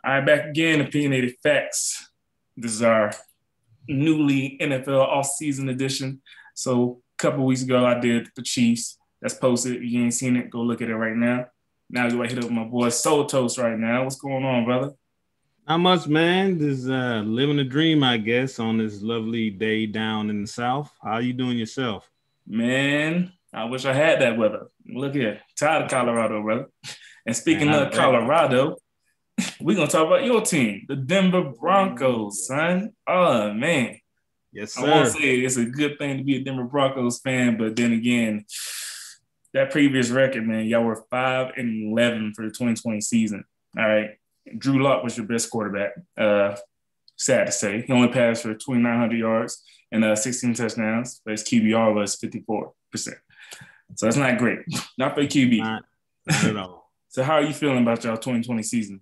All right, back again, Opinionated Faxx. This is our newly NFL offseason edition. So a couple weeks ago, I did the Chiefs. That's posted. If you ain't seen it, go look at it right now. Now you want to hit up my boy Soul Toast right now. What's going on, brother? Not much, man. Just living a dream, I guess, on this lovely day down in the South. How you doing yourself? Man, I wish I had that weather. Look here, tired of Colorado, brother. And Man, speaking I of bet. Colorado, we're going to talk about your team, the Denver Broncos, son. Oh, man. Yes, I won't sir. say it's a good thing to be a Denver Broncos fan, but then again, that previous record, man, y'all were 5-11 for the 2020 season. All right. Drew Lock was your best quarterback. Sad to say. He only passed for 2,900 yards and 16 touchdowns, but his QBR was 54%. So that's not great. Not for QB. Not at all. So how are you feeling about y'all 2020 season?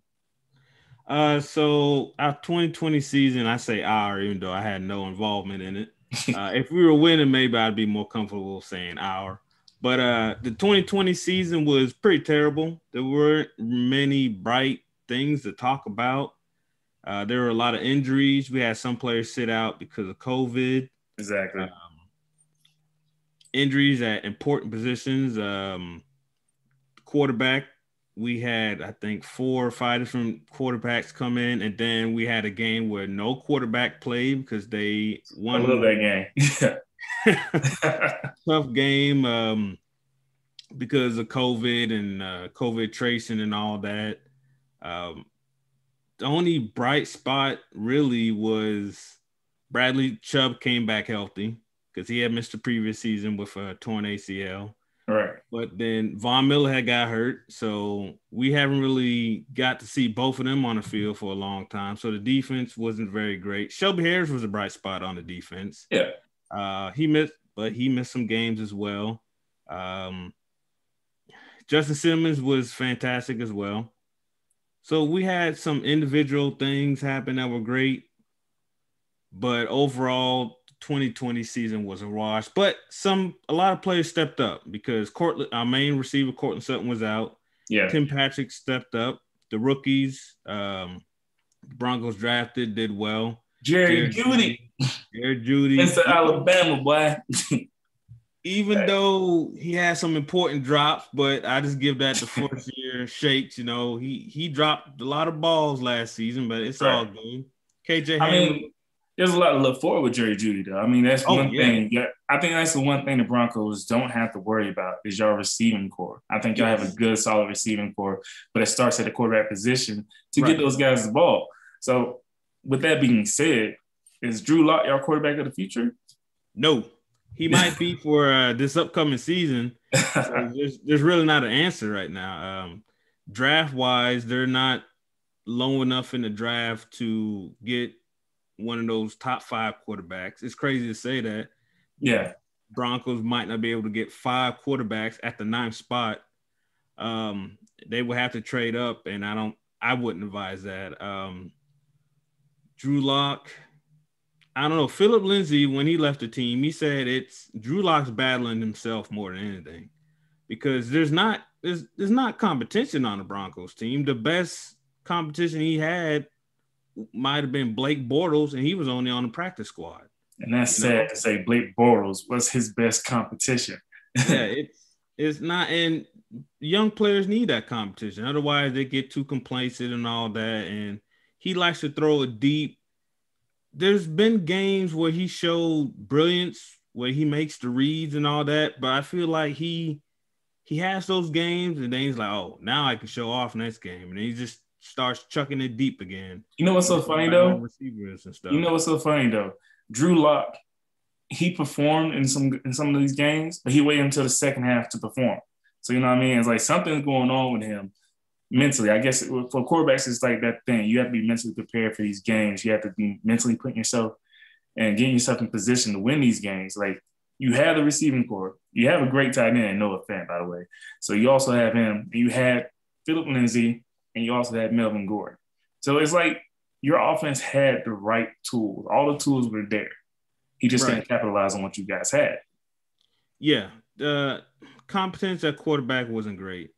So our 2020 season, I say our, even though I had no involvement in it. If we were winning, maybe I'd be more comfortable saying our. But the 2020 season was pretty terrible. There weren't many bright things to talk about. There were a lot of injuries. We had some players sit out because of COVID. Exactly. Injuries at important positions. Quarterback, we had, I think, 4 or 5 different quarterbacks come in, and then we had a game where no quarterback played because they won. I love that game. Tough game because of COVID and COVID tracing and all that. The only bright spot really was Bradley Chubb came back healthy because he had missed the previous season with a torn ACL. Right. But then Von Miller had got hurt, so we haven't really got to see both of them on the field for a long time. So the defense wasn't very great. Shelby Harris was a bright spot on the defense. Yeah. He missed some games as well. Justin Simmons was fantastic as well. So we had some individual things happen that were great, but overall, 2020 season was a wash. But a lot of players stepped up because our main receiver, Cortland Sutton, was out. Yeah. Tim Patrick stepped up. The rookies, Broncos drafted, did well. Jerry Jeudy. Mr. Alabama, boy. Even though he had some important drops, but I just give that the first year shakes. You know, he dropped a lot of balls last season, but it's all good. KJ Hamler. There's a lot to look forward with Jerry Jeudy, though. I mean, that's one thing. Yeah, I think that's the one thing the Broncos don't have to worry about is your receiving core. I think y'all have a good, solid receiving core, but it starts at the quarterback position to get those guys the ball. So, with that being said, is Drew Lock your quarterback of the future? No. He might be for this upcoming season. So there's really not an answer right now. Draft-wise, they're not low enough in the draft to get one of those top 5 quarterbacks. It's crazy to say that. Yeah. Broncos might not be able to get 5 quarterbacks at the 9th spot. They will have to trade up, and I wouldn't advise that. Drew Lock, I don't know. Philip Lindsay, when he left the team, he said it's Drew Lock's battling himself more than anything because there's not competition on the Broncos team. The best competition he had might have been Blake Bortles, and he was only on the practice squad. And that's sad to say Blake Bortles was his best competition. Yeah, it's not, and young players need that competition. Otherwise, they get too complacent and all that, and he likes to throw it deep. There's been games where he showed brilliance, where he makes the reads and all that, but I feel like he has those games, and then he's like, oh, now I can show off next game, and then he just starts chucking it deep again. You know what's so funny, though? Receivers and stuff. You know what's so funny, though? Drew Lock, he performed in some of these games, but he waited until the second half to perform. So, you know what I mean? It's like something's going on with him mentally. I guess for quarterbacks, it's like that thing. You have to be mentally prepared for these games. You have to be mentally putting yourself and getting yourself in position to win these games. Like, you have the receiving core. You have a great tight end, Noah Fant, by the way. So you also have him. You had Philip Lindsay, and you also had Melvin Gordon. So it's like your offense had the right tools. All the tools were there. He just didn't capitalize on what you guys had. Yeah. The competence at quarterback wasn't great.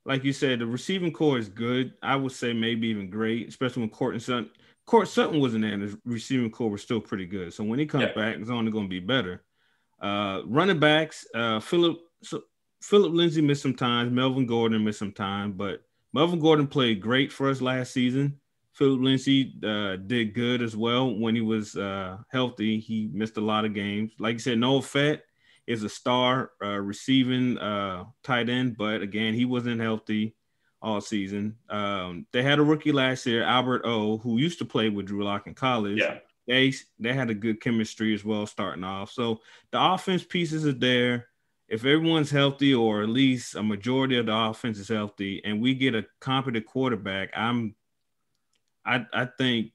like you said, the receiving core is good. I would say maybe even great, especially when Court Sutton wasn't there, and the receiving core was still pretty good. So when he comes back, it's only going to be better. Running backs, Philip Lindsay missed some time. Melvin Gordon missed some time, but Melvin Gordon played great for us last season. Philip Lindsay did good as well when he was healthy. He missed a lot of games. Like you said, Noah Fett is a star receiving tight end, but again, he wasn't healthy all season. They had a rookie last year, Albert O, who used to play with Drew Lock in college. Yeah. They had a good chemistry as well starting off. So the offense pieces are there. If everyone's healthy, or at least a majority of the offense is healthy, and we get a competent quarterback, I think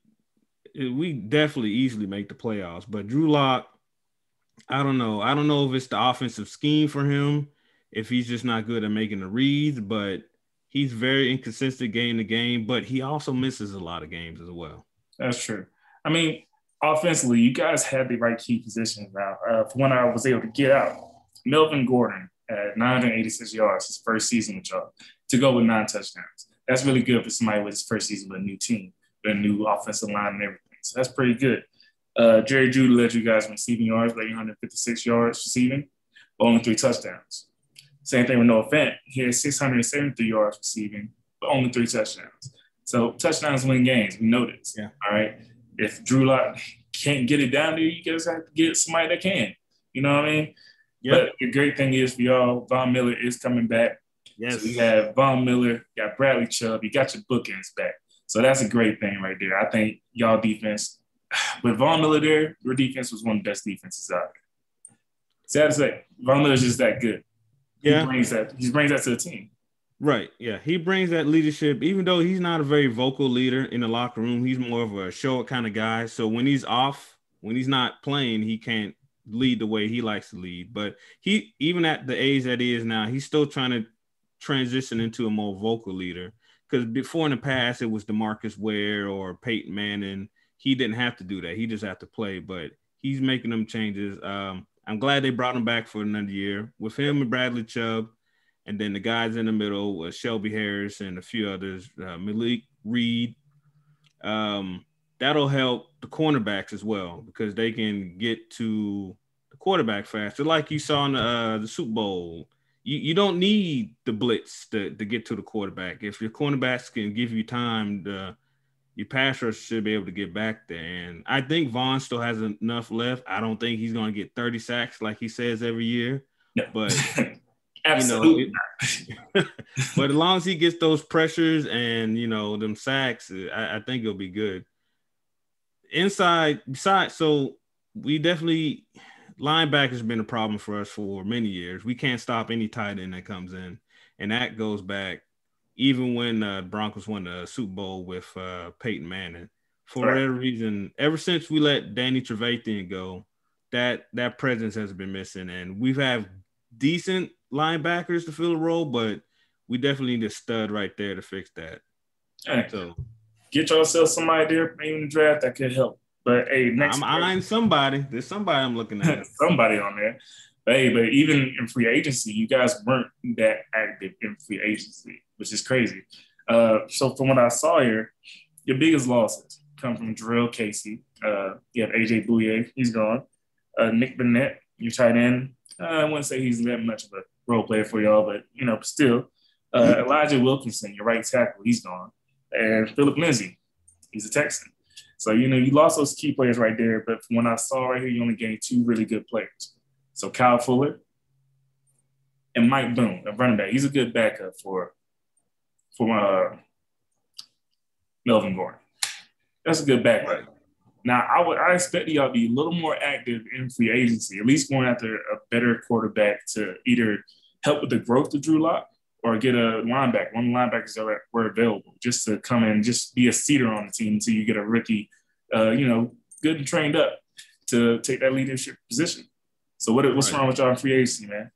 we definitely easily make the playoffs. But Drew Lock, I don't know. I don't know if it's the offensive scheme for him, if he's just not good at making the reads, but he's very inconsistent game to game, but he also misses a lot of games as well. That's true. I mean, offensively, you guys had the right key positions now. For when I was able to get out, Melvin Gordon at 986 yards, his first season with y'all, to go with 9 touchdowns. That's really good for somebody with his first season with a new team, with a new offensive line and everything. So that's pretty good. Jerry Jeudy led you guys in receiving yards, like 856 yards receiving, but only 3 touchdowns. Same thing with Noah Fant. He had 673 yards receiving, but only 3 touchdowns. So touchdowns win games. We know this. Yeah. All right. If Drew Lock can't get it down there, you guys have to get somebody that can. You know what I mean? Yep. But the great thing is for y'all, Von Miller is coming back. Yes. So you have Von Miller, you got Bradley Chubb, you got your bookends back. So that's a great thing right there. I think y'all defense, with Von Miller there, your defense was one of the best defenses out there. Sad to say, Von Miller's just that good. Yeah. He brings that to the team. Right. Yeah. He brings that leadership, even though he's not a very vocal leader in the locker room. He's more of a show it kind of guy. So when he's off, when he's not playing, he can't lead the way he likes to lead. But he, even at the age that he is now, he's still trying to transition into a more vocal leader. Because before in the past, it was DeMarcus Ware or Peyton Manning. He didn't have to do that. He just had to play. But he's making them changes. I'm glad they brought him back for another year with him and Bradley Chubb. And then the guys in the middle was Shelby Harris and a few others, Malik Reed. That'll help the cornerbacks as well because they can get to the quarterback faster. Like you saw in the Super Bowl, you don't need the blitz to get to the quarterback. If your cornerbacks can give you time, your pass rush should be able to get back there. And I think Vaughn still has enough left. I don't think he's going to get 30 sacks like he says every year. No. But absolutely. But as long as he gets those pressures and them sacks, I think it'll be good. So we definitely linebackers been a problem for us for many years. We can't stop any tight end that comes in, and that goes back even when the Broncos won the Super Bowl with Peyton Manning. For whatever reason, ever since we let Danny Trevathan go, that presence has been missing, and we've had decent linebackers to fill the role, but we definitely need a stud right there to fix that. Hey, so get yourself somebody there maybe in the draft that could help. But hey, I'm eyeing somebody. There's somebody I'm looking at. Somebody on there. But even in free agency, you guys weren't that active in free agency, which is crazy. So from what I saw here, your biggest losses come from Jarrell Casey. You have AJ Bouye, he's gone. Nick Burnett, your tight end. I wouldn't say he's that much of a role player for y'all, but still. Elijah Wilkinson, your right tackle, he's gone. And Philip Lindsay, he's a Texan. So, you lost those key players right there. But from what I saw right here, you only gained 2 really good players. So Kyle Fuller and Mike Boone, a running back. He's a good backup for Melvin Gordon. That's a good backup. Now, I expect y'all to be a little more active in free agency, at least going after a better quarterback to either help with the growth of Drew Lock or get a linebacker, one of the linebackers that were available, just to come in and just be a seater on the team until you get a rookie, good and trained up to take that leadership position. So what's wrong with y'all in free agency, man?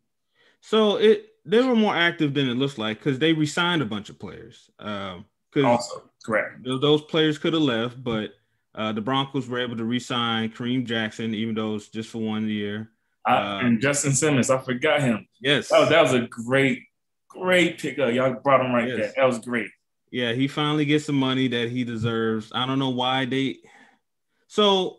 So they were more active than it looks like because they re-signed a bunch of players. Also, correct. Those players could have left, but the Broncos were able to re-sign Kareem Jackson, even though it's just for 1 year. And Justin Simmons, I forgot him. Yes. That was a great Great pickup. Y'all brought him right there. Yes. That was great. Yeah, he finally gets the money that he deserves. I don't know why they. So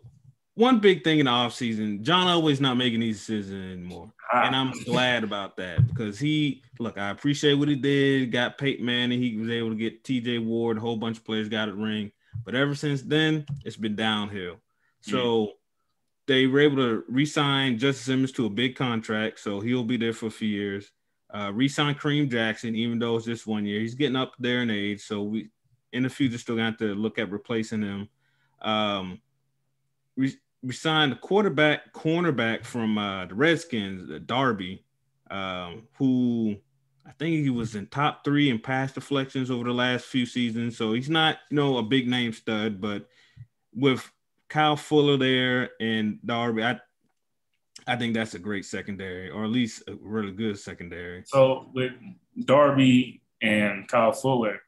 one big thing in the offseason, John Elway's not making these decisions anymore. And I'm glad about that because I appreciate what he did, got Peyton Manning, he was able to get TJ Ward, a whole bunch of players got a ring. But ever since then, it's been downhill. So they were able to re-sign Justice Simmons to a big contract, so he'll be there for a few years. Re-sign Kareem Jackson, even though it's just 1 year. He's getting up there in age, so we in the future still got to look at replacing him. We signed a cornerback from the Redskins, Darby, who I think he was in top 3 in pass deflections over the last few seasons. So he's not, a big name stud, but with Kyle Fuller there and Darby, I think that's a great secondary, or at least a really good secondary. So with Darby and Kyle Fuller,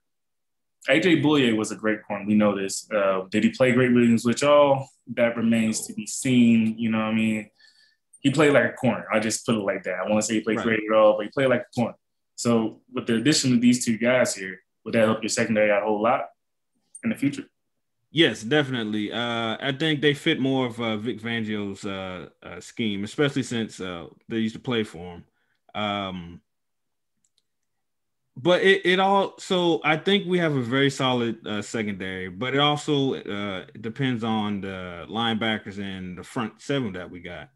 AJ Bouye was a great corner. We know this. Did he play great Williams with y'all? That remains to be seen. You know what I mean? He played like a corner. I just put it like that. I want to say he played great at all, but he played like a corner. So with the addition of these two guys here, would that help your secondary out a whole lot in the future? Yes, definitely. I think they fit more of Vic Fangio's scheme, especially since they used to play for him. But so I think we have a very solid secondary, but it also depends on the linebackers and the front 7 that we got.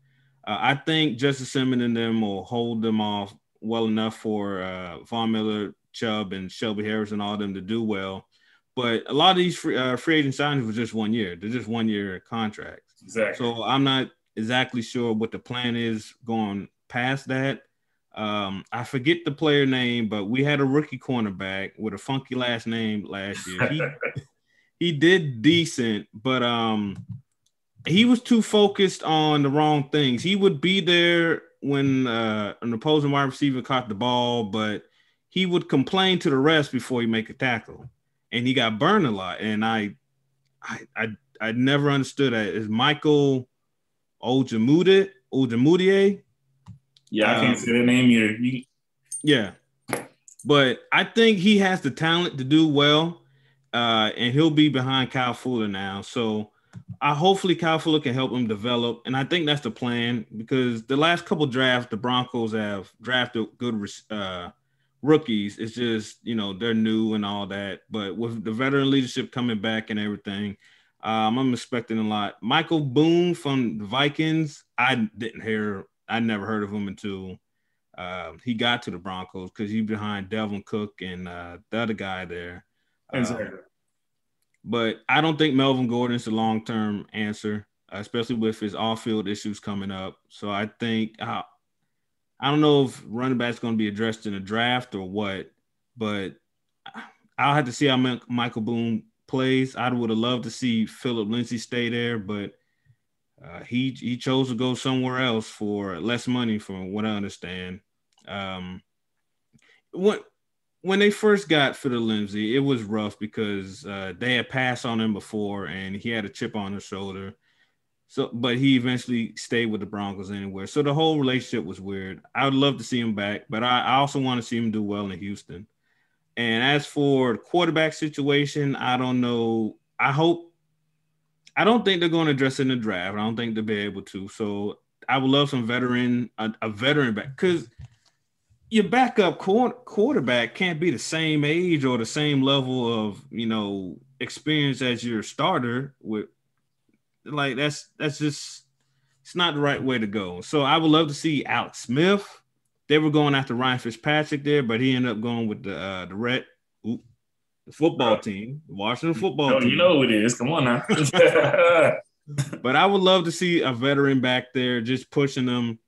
I think Justice Simmons and them will hold them off well enough for Von Miller, Chubb, and Shelby Harris and all of them to do well. But a lot of these free agent signings was just 1 year. They're just 1 year contracts. Exactly. So I'm not exactly sure what the plan is going past that. I forget the player name, but we had a rookie cornerback with a funky last name last year. He did decent, but he was too focused on the wrong things. He would be there when an opposing wide receiver caught the ball, but he would complain to the rest before he make a tackle, and he got burned a lot. And I never understood that. Is Michael Ojemudia? Yeah, I can't say that name either. Yeah, but I think he has the talent to do well, and he'll be behind Kyle Fuller now. So hopefully Kyle Fuller can help him develop, and I think that's the plan because the last couple drafts, the Broncos have drafted good rookies. It's just, they're new and all that. But with the veteran leadership coming back and everything, I'm expecting a lot. Michael Boone from the Vikings, I never heard of him until he got to the Broncos because he's behind Delvin Cook and the other guy there. Exactly. But I don't think Melvin Gordon's the long-term answer, especially with his off-field issues coming up. So I think I don't know if running back's going to be addressed in the draft or what, but I'll have to see how Michael Boone plays. I would have loved to see Philip Lindsay stay there, but he chose to go somewhere else for less money, from what I understand. When they first got Philip Lindsay, it was rough because they had passed on him before, and he had a chip on his shoulder. So, but he eventually stayed with the Broncos anywhere. So the whole relationship was weird. I would love to see him back, but I also want to see him do well in Houston. And as for the quarterback situation, I don't know. I don't think they're going to address it in the draft. I don't think they'll be able to. So I would love some a veteran back, because your backup quarterback can't be the same age or the same level of, experience as your starter. That's just, it's not the right way to go. So I would love to see Alex Smith. They were going after Ryan Fitzpatrick there, but he ended up going with the football team, the Washington football team. You know who it is. Come on now. But I would love to see a veteran back there just pushing them.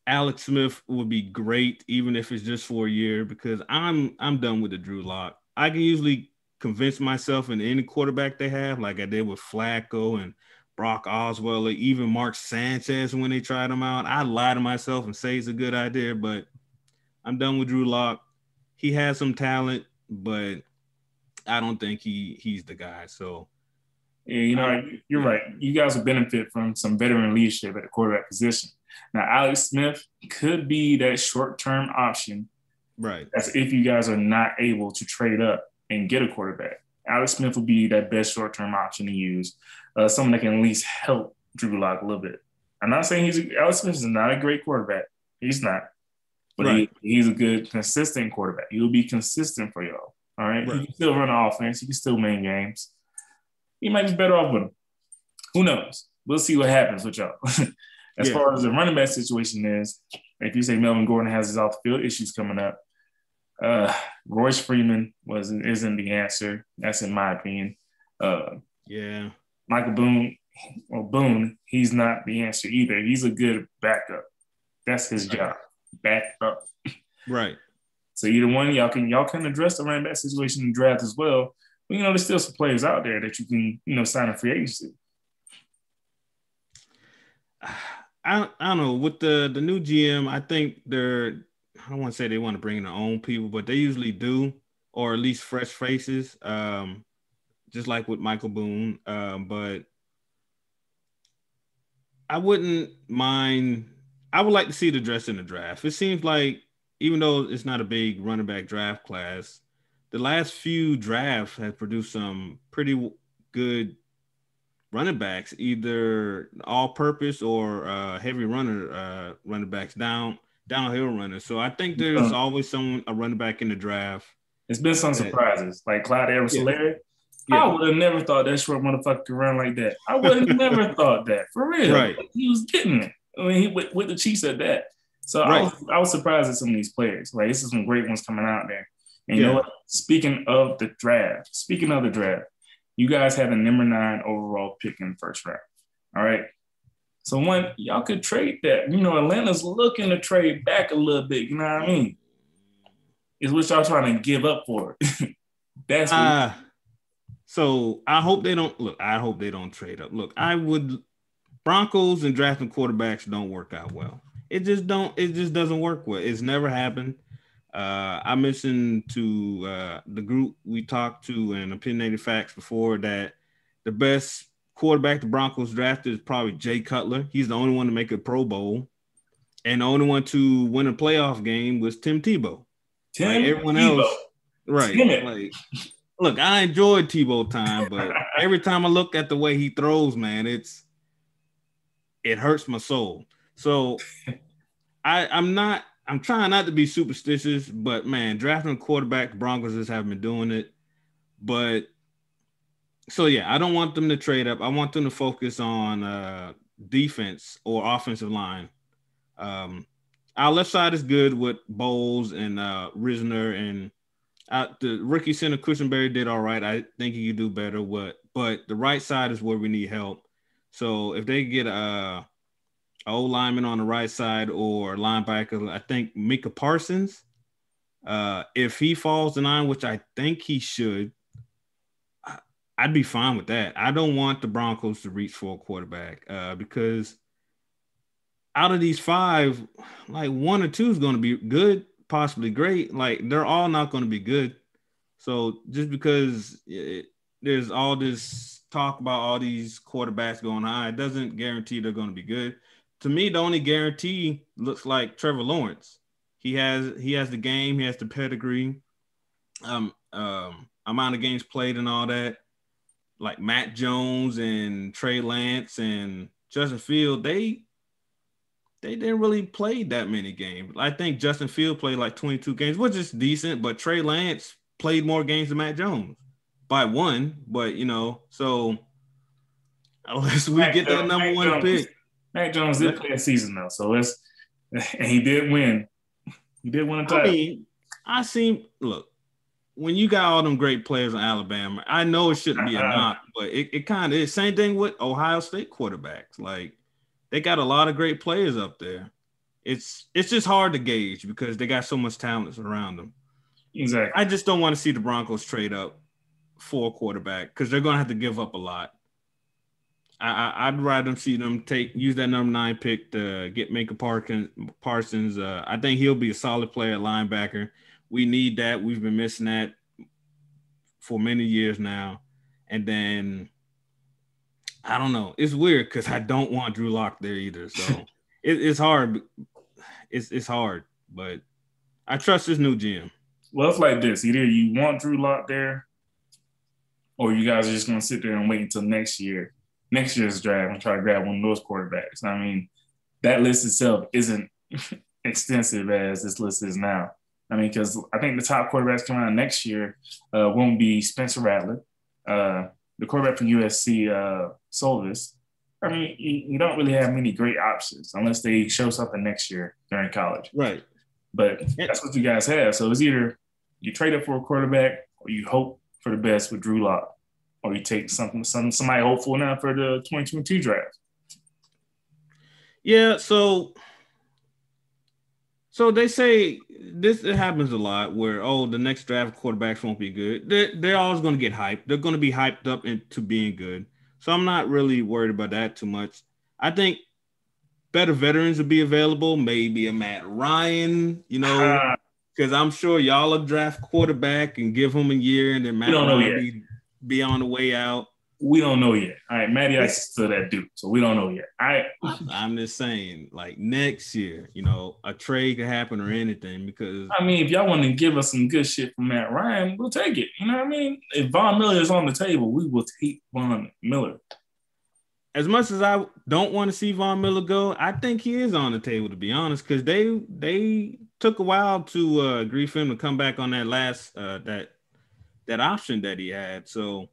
Alex Smith would be great, even if it's just for a year, because I'm done with the Drew Lock. I can usually convince myself in any quarterback they have, like I did with Flacco and Brock Osweiler, or even Mark Sanchez when they tried him out. I lie to myself and say it's a good idea, but I'm done with Drew Lock. He has some talent, but I don't think he's the guy. So yeah, you're right. You guys will benefit from some veteran leadership at the quarterback position. Now, Alex Smith could be that short-term option Right. That's if you guys are not able to trade up and get a quarterback. Alex Smith would be that best short-term option to use. Someone that can at least help Drew Lock a little bit. I'm not saying Alex Smith is not a great quarterback. He's not. But Right. he's a good, consistent quarterback. He will be consistent for y'all. All right. Right. He can still run an offense. He can still win games. He might be better off with him. Who knows? We'll see what happens with y'all. As far as the running back situation is, if you say Melvin Gordon has his off the field issues coming up, Royce Freeman isn't the answer. That's in my opinion. Michael Boone, he's not the answer either. He's a good backup. That's his job. Back up. Right. So either one, y'all can address the running back situation in the draft as well. But there's still some players out there that you can sign a free agency. I don't know. With the new GM, I think I don't want to say they want to bring in their own people, but they usually do, or at least fresh faces. Just like with Michael Boone. But I wouldn't mind. I would like to see the dress in the draft. It seems like, even though it's not a big running back draft class, the last few drafts have produced some pretty good running backs, either all-purpose or heavy running backs, downhill runners. So I think there's always a running back in the draft. It's been some surprises, like Clyde Edwards-Helaire. I would have never thought that short motherfucker could run like that. I would have never thought that, for real. Right. He was getting it. I mean, he with the Chiefs at that. So I was surprised at some of these players. Like, this is some great ones coming out there. And you know what? Speaking of the draft, you guys had a number 9 overall pick in the first round. All right. So y'all could trade that. Atlanta's looking to trade back a little bit. You know what I mean? Is what y'all trying to give up for. That's what so I hope they don't trade up. Look, Broncos and drafting quarterbacks don't work out well. It just doesn't work well. It's never happened. I mentioned to the group we talked to and Opinionated Faxx before that the best quarterback the Broncos drafted is probably Jay Cutler. He's the only one to make a Pro Bowl. And the only one to win a playoff game was Tim Tebow. Everyone else, right. Look, I enjoyed Tebow time, but every time I look at the way he throws, man, it hurts my soul. So I'm trying not to be superstitious, but man, drafting a quarterback, the Broncos just haven't been doing it. But so I don't want them to trade up. I want them to focus on defense or offensive line. Our left side is good with Bowles and Risner, and the rookie center Cushionberry did all right. I think he could do better. But the right side is where we need help. So if they get a O-lineman on the right side or linebacker, I think Micah Parsons, if he falls in line, which I think he should, I'd be fine with that. I don't want the Broncos to reach for a quarterback because out of these 5, like 1 or 2 is going to be good, possibly great. Like, they're all not going to be good. So just because there's all this talk about all these quarterbacks going high, it doesn't guarantee they're going to be good. To me, the only guarantee looks like Trevor Lawrence. He has the game, he has the pedigree, amount of games played and all that. Like Matt Jones and Trey Lance and Justin Field, they didn't really play that many games. I think Justin Field played like 22 games, which is decent, but Trey Lance played more games than Matt Jones by 1. But, so unless we get that number 1 pick. Matt Jones did play a season, though, so and he did win. He did win a title. Look, when you got all them great players in Alabama, I know it shouldn't be a knock, but it kind of is. Same thing with Ohio State quarterbacks. Like, they got a lot of great players up there. It's just hard to gauge because they got so much talent around them. Exactly. I just don't want to see the Broncos trade up for a quarterback because they're going to have to give up a lot. I'd rather see them use that number 9 pick to get Micah Parsons. I think he'll be a solid player at linebacker. We need that. We've been missing that for many years now. And then I don't know. It's weird because I don't want Drew Lock there either. So it's hard. It's hard, but I trust this new GM. Well, it's like this: either you want Drew Lock there, or you guys are just going to sit there and wait until next year's draft, and try to grab one of those quarterbacks. I mean, that list itself isn't extensive as this list is now. I mean, because I think the top quarterbacks coming out next year won't be Spencer Rattler, the quarterback from USC, Solvis. I mean, you don't really have many great options unless they show something next year during college. Right. But that's what you guys have. So it's either you trade up for a quarterback or you hope for the best with Drew Lock, or you take somebody hopeful now for the 2022 draft. Yeah, so they say this, it happens a lot where, the next draft quarterbacks won't be good. They're always going to get hyped. They're going to be hyped up into being good. So I'm not really worried about that too much. I think better veterans will be available. Maybe a Matt Ryan, because I'm sure y'all will draft quarterback and give him a year, and then Matt Ryan be on the way out. We don't know yet. All right, Matty Ice is still that dude, so we don't know yet. I'm just saying, like next year, a trade could happen or anything. Because I mean, if y'all want to give us some good shit from Matt Ryan, we'll take it. You know what I mean? If Von Miller is on the table, we will take Von Miller. As much as I don't want to see Von Miller go, I think he is on the table, to be honest, because they took a while to agree for him to come back on that last that option that he had. So.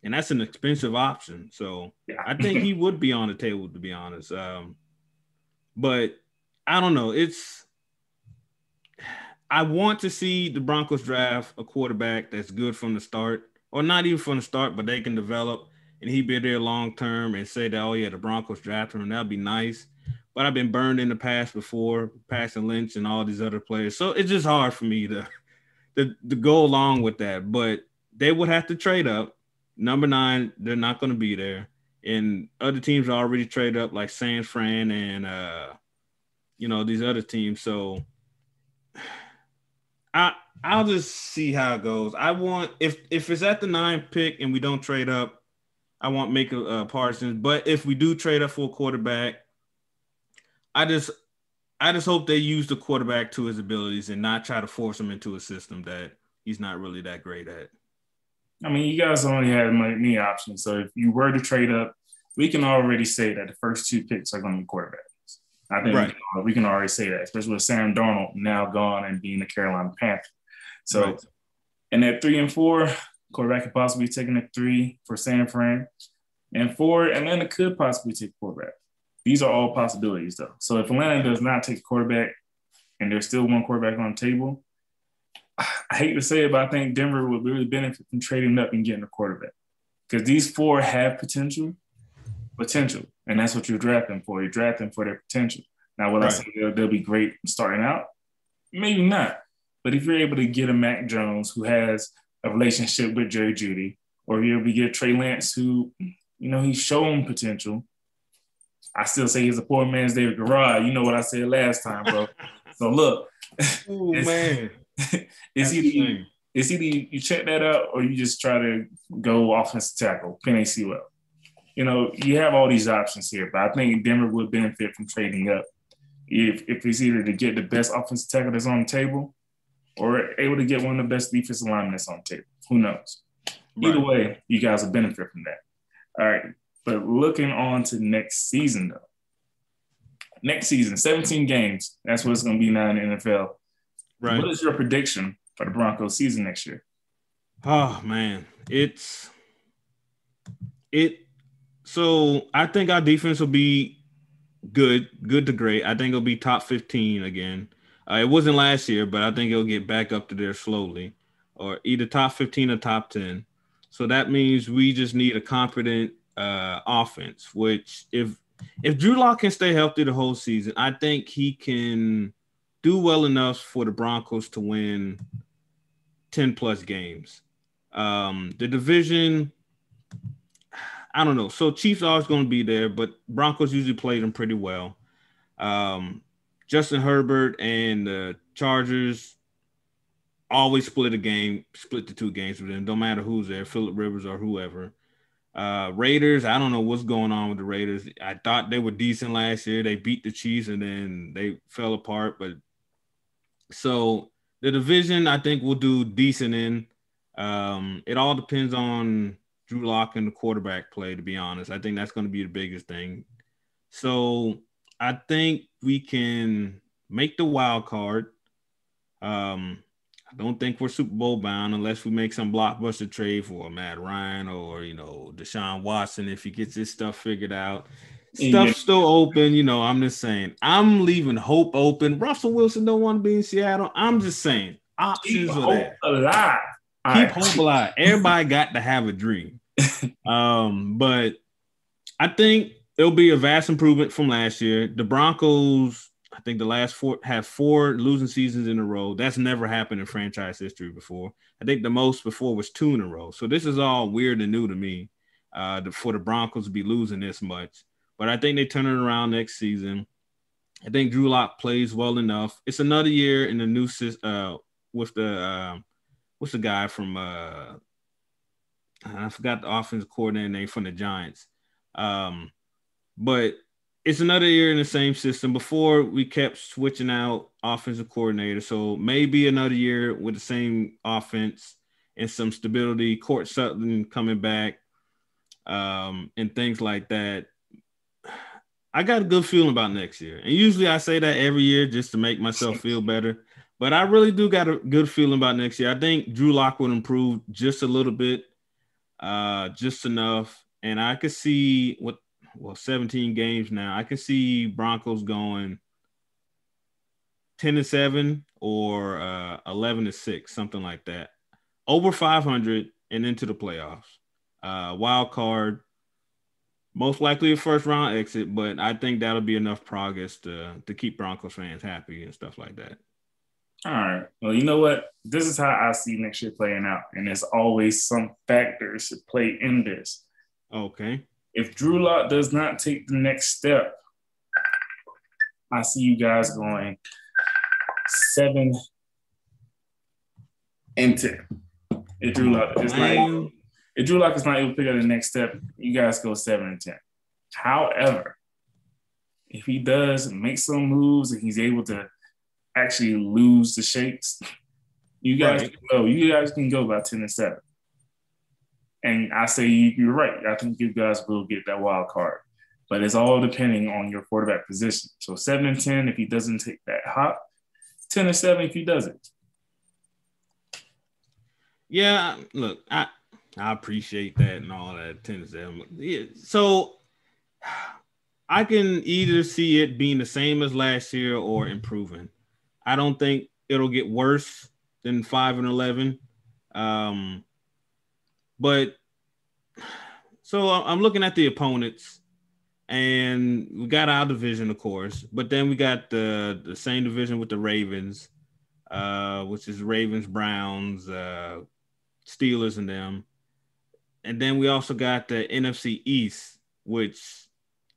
And that's an expensive option. So yeah. I think he would be on the table, to be honest. But I don't know. I want to see the Broncos draft a quarterback that's good from the start, or not even from the start, but they can develop and he be there long-term and say that, the Broncos drafted him. That'd be nice. But I've been burned in the past before, passing Lynch and all these other players. So it's just hard for me to go along with that. But they would have to trade up. Number 9, they're not going to be there. And other teams are already traded up, like San Fran and, these other teams. So I'll just see how it goes. I want, if it's at the 9th pick and we don't trade up, I want Micah Parsons. But if we do trade up for a quarterback, I just hope they use the quarterback to his abilities and not try to force him into a system that he's not really that great at. I mean, you guys only have many options. So if you were to trade up, we can already say that the first 2 picks are going to be quarterbacks. I think we can already say that, especially with Sam Darnold now gone and being the Carolina Panther. So, and at 3 and 4, quarterback could possibly be taking at 3 for San Fran. And 4, Atlanta could possibly take quarterback. These are all possibilities, though. So if Atlanta does not take quarterback and there's still one quarterback on the table, I hate to say it, but I think Denver would really benefit from trading up and getting a quarterback, because these 4 have potential, and that's what you're drafting for. You're drafting for their potential. Now, will I say they'll be great starting out? Maybe not. But if you're able to get a Mac Jones who has a relationship with Jerry Jeudy, or if you're able to get Trey Lance who, he's shown potential, I still say he's a poor man's David Garrard. You know what I said last time, bro. So look. Oh, man. It's either you check that out or you just try to go offensive tackle, Penei Sewell. You have all these options here, but I think Denver would benefit from trading up if it's either to get the best offensive tackle that's on the table or able to get one of the best defensive linemen that's on the table. Who knows? Either way, you guys will benefit from that. All right, but looking on to next season, though. Next season, 17 games. That's what it's going to be now in the NFL. Right. What is your prediction for the Broncos season next year? Oh, man. So I think our defense will be good to great. I think it'll be top 15 again. It wasn't last year, but I think it'll get back up to there slowly, or either top 15 or top 10. So that means we just need a confident offense, which if Drew Lock can stay healthy the whole season, I think he can do well enough for the Broncos to win 10-plus games. The division, I don't know. So Chiefs are always going to be there, but Broncos usually play them pretty well. Justin Herbert and the Chargers always split the 2 games with them. Don't matter who's there, Phillip Rivers or whoever. Raiders, I don't know what's going on with the Raiders. I thought they were decent last year. They beat the Chiefs and then they fell apart. But so The division, I think, will do decent in. It all depends on Drew Lock and the quarterback play, to be honest. I think that's going to be the biggest thing. So I think we can make the wild card. I don't think we're Super Bowl bound unless we make some blockbuster trade for Matt Ryan or, Deshaun Watson if he gets his stuff figured out. Yeah. Stuff's still open, I'm just saying. I'm leaving hope open. Russell Wilson don't want to be in Seattle. I'm just saying. Keep Options are hope there. alive. Keep hope alive. Everybody got to have a dream. But I think it'll be a vast improvement from last year. The Broncos, I think the last four losing seasons in a row. That's never happened in franchise history before. I think the most before was 2 in a row. So this is all weird and new to me for the Broncos to be losing this much. But I think they turn it around next season. I think Drew Lock plays well enough. It's another year in the new with the what's the guy from I forgot the offensive coordinator name from the Giants. But it's another year in the same system. Before we kept switching out offensive coordinator. So maybe another year with the same offense and some stability, Court Sutton coming back, and things like that. I got a good feeling about next year. And usually I say that every year just to make myself feel better. But I really do got a good feeling about next year. I think Drew Lock will improve just a little bit, just enough. And I could see 17 games now. I can see Broncos going 10-7 or 11-6, something like that. Over 500 and into the playoffs. Wild card. Most likely a first round exit, but I think that'll be enough progress to keep Broncos fans happy and stuff like that. All right. Well, you know what? This is how I see next year playing out. And there's always some factors to play in this. Okay. If Drew Lock does not take the next step, I see you guys going 7-10. If Drew Lock is not able to pick up the next step, you guys go 7-10. However, if he does make some moves and he's able to actually lose the shakes, you guys can go about 10-7. And I say you're right. I think you guys will get that wild card. But it's all depending on your quarterback position. So 7-10 if he doesn't take that hop, 10-7 if he doesn't. Yeah, look, I appreciate that and all that 10-7. Yeah, so I can either see it being the same as last year or improving. I don't think it'll get worse than 5-11. But so I'm looking at the opponents, and we got our division, of course, but then we got the same division with the Ravens, which is Ravens, Browns, Steelers, and them. And then we also got the NFC East, which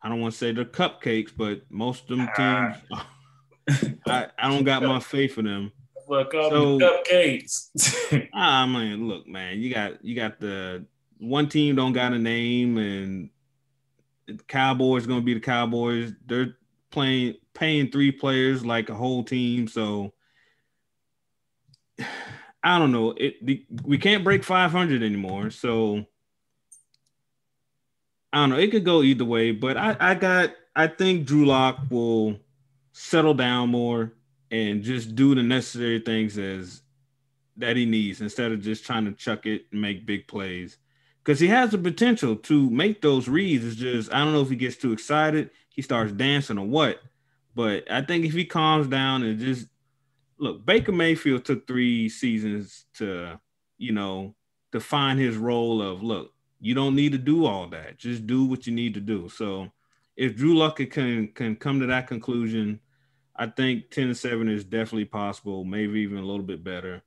I don't want to say they're cupcakes, but most of them teams, I don't got my faith in them. Look, the cupcakes. I mean, look, man, you got the one team don't got a name, and the Cowboys going to be the Cowboys. They're paying 3 players like a whole team, so I don't know. We can't break 500 anymore, so I don't know. It could go either way, but I think Drew Lock will settle down more and just do the necessary things that he needs instead of just trying to chuck it and make big plays. Because he has the potential to make those reads. It's just, I don't know if he gets too excited, he starts dancing or what. But I think if he calms down and just look, Baker Mayfield took 3 seasons to find his role of, look, you don't need to do all that. Just do what you need to do. So if Drew Lock can come to that conclusion, I think 10-7 is definitely possible, maybe even a little bit better.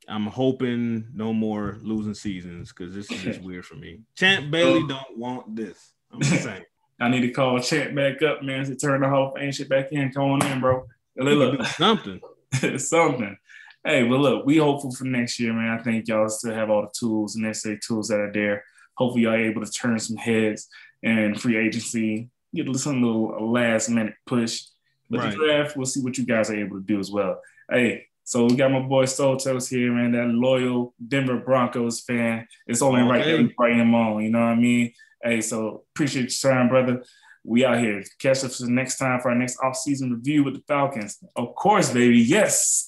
I'm hoping no more losing seasons because this is just weird for me. Champ Bailey don't want this. I'm just saying. I need to call Champ back up, man, to turn the Hall of Fame shit back in. Come on in, bro. Look, do something. Something. Hey, but look, we hopeful for next year, man. I think y'all still have all the tools, the necessary tools that are there. Hopefully y'all are able to turn some heads and free agency, get some little last minute push. But the draft, we'll see what you guys are able to do as well. Hey, So we got my boy Soul Toast here, man, that loyal Denver Broncos fan. It's only right that we bring him on, you know what I mean? Hey, so appreciate your time, brother. We out here. Catch us next time for our next offseason review with the Falcons. Of course, baby. Yes.